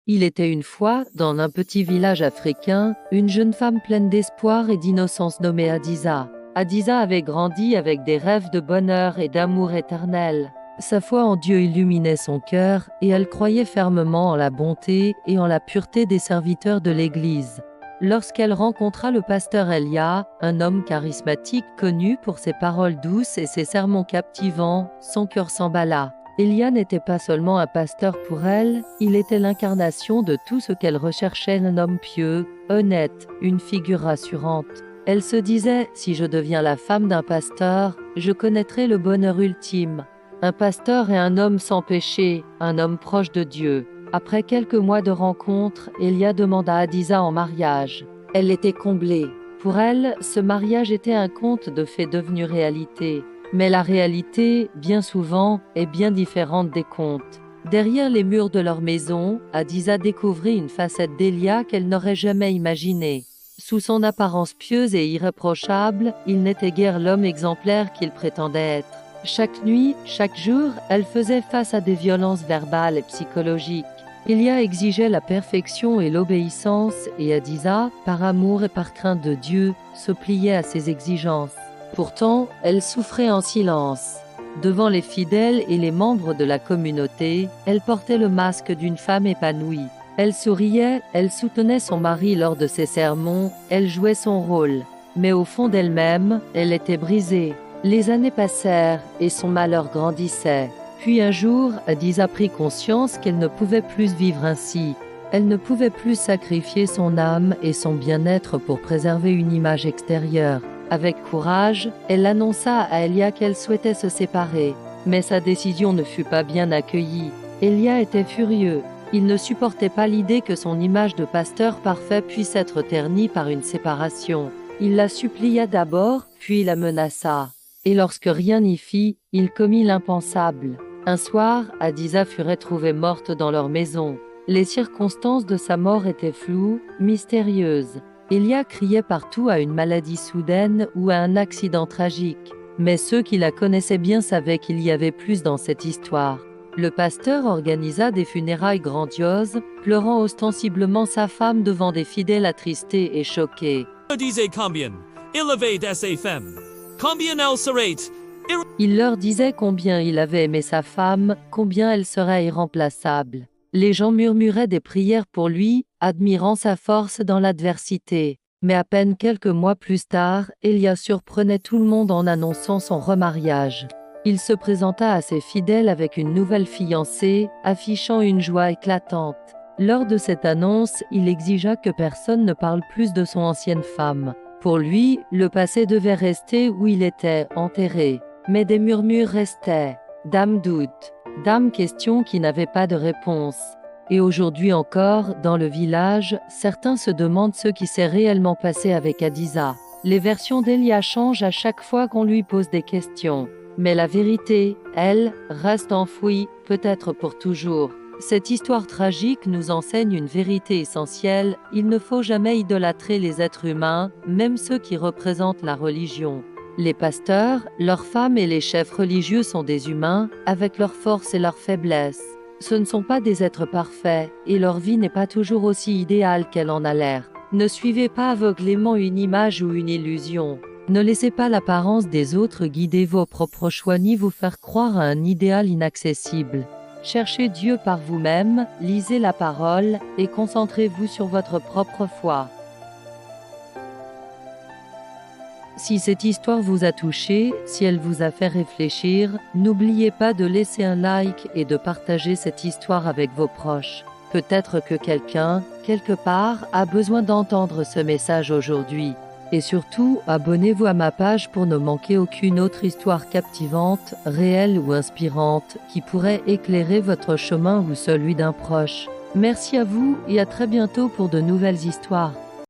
Il était une fois, dans un petit village africain, une jeune femme pleine d'espoir et d'innocence nommée Hadiza. Hadiza avait grandi avec des rêves de bonheur et d'amour éternel. Sa foi en Dieu illuminait son cœur et elle croyait fermement en la bonté et en la pureté des serviteurs de l'Église. Lorsqu'elle rencontra le pasteur Elia, un homme charismatique connu pour ses paroles douces et ses sermons captivants, son cœur s'emballa. Elia n'était pas seulement un pasteur pour elle, il était l'incarnation de tout ce qu'elle recherchait, un homme pieux, honnête, une figure rassurante. Elle se disait, si je deviens la femme d'un pasteur, je connaîtrai le bonheur ultime. Un pasteur est un homme sans péché, un homme proche de Dieu. Après quelques mois de rencontres, Elia demanda Hadiza en mariage. Elle était comblée. Pour elle, ce mariage était un conte de fées devenu réalité. Mais la réalité, bien souvent, est bien différente des contes. Derrière les murs de leur maison, Hadiza découvrit une facette d'Elia qu'elle n'aurait jamais imaginée. Sous son apparence pieuse et irréprochable, il n'était guère l'homme exemplaire qu'il prétendait être. Chaque nuit, chaque jour, elle faisait face à des violences verbales et psychologiques. Elia exigeait la perfection et l'obéissance, et Hadiza, par amour et par crainte de Dieu, se pliait à ses exigences. Pourtant, elle souffrait en silence. Devant les fidèles et les membres de la communauté, elle portait le masque d'une femme épanouie. Elle souriait, elle soutenait son mari lors de ses sermons, elle jouait son rôle. Mais au fond d'elle-même, elle était brisée. Les années passèrent et son malheur grandissait. Puis un jour, Hadiza prit conscience qu'elle ne pouvait plus vivre ainsi. Elle ne pouvait plus sacrifier son âme et son bien-être pour préserver une image extérieure. Avec courage, elle annonça à Elia qu'elle souhaitait se séparer. Mais sa décision ne fut pas bien accueillie. Elia était furieux. Il ne supportait pas l'idée que son image de pasteur parfait puisse être ternie par une séparation. Il la supplia d'abord, puis la menaça. Et lorsque rien n'y fit, il commit l'impensable. Un soir, Hadiza fut retrouvée morte dans leur maison. Les circonstances de sa mort étaient floues, mystérieuses. Elia criait partout à une maladie soudaine ou à un accident tragique. Mais ceux qui la connaissaient bien savaient qu'il y avait plus dans cette histoire. Le pasteur organisa des funérailles grandioses, pleurant ostensiblement sa femme devant des fidèles attristés et choqués. Il leur disait combien il avait aimé sa femme, combien elle serait irremplaçable. Les gens murmuraient des prières pour lui, admirant sa force dans l'adversité. Mais à peine quelques mois plus tard, Elia surprenait tout le monde en annonçant son remariage. Il se présenta à ses fidèles avec une nouvelle fiancée, affichant une joie éclatante. Lors de cette annonce, il exigea que personne ne parle plus de son ancienne femme. Pour lui, le passé devait rester où il était, enterré. Mais des murmures restaient. Dame doute. Dame question qui n'avait pas de réponse. Et aujourd'hui encore, dans le village, certains se demandent ce qui s'est réellement passé avec Hadiza. Les versions d'Elia changent à chaque fois qu'on lui pose des questions. Mais la vérité, elle, reste enfouie, peut-être pour toujours. Cette histoire tragique nous enseigne une vérité essentielle, il ne faut jamais idolâtrer les êtres humains, même ceux qui représentent la religion. Les pasteurs, leurs femmes et les chefs religieux sont des humains, avec leurs forces et leurs faiblesses. Ce ne sont pas des êtres parfaits, et leur vie n'est pas toujours aussi idéale qu'elle en a l'air. Ne suivez pas aveuglément une image ou une illusion. Ne laissez pas l'apparence des autres guider vos propres choix ni vous faire croire à un idéal inaccessible. Cherchez Dieu par vous-même, lisez la parole, et concentrez-vous sur votre propre foi. Si cette histoire vous a touché, si elle vous a fait réfléchir, n'oubliez pas de laisser un like et de partager cette histoire avec vos proches. Peut-être que quelqu'un, quelque part, a besoin d'entendre ce message aujourd'hui. Et surtout, abonnez-vous à ma page pour ne manquer aucune autre histoire captivante, réelle ou inspirante, qui pourrait éclairer votre chemin ou celui d'un proche. Merci à vous et à très bientôt pour de nouvelles histoires.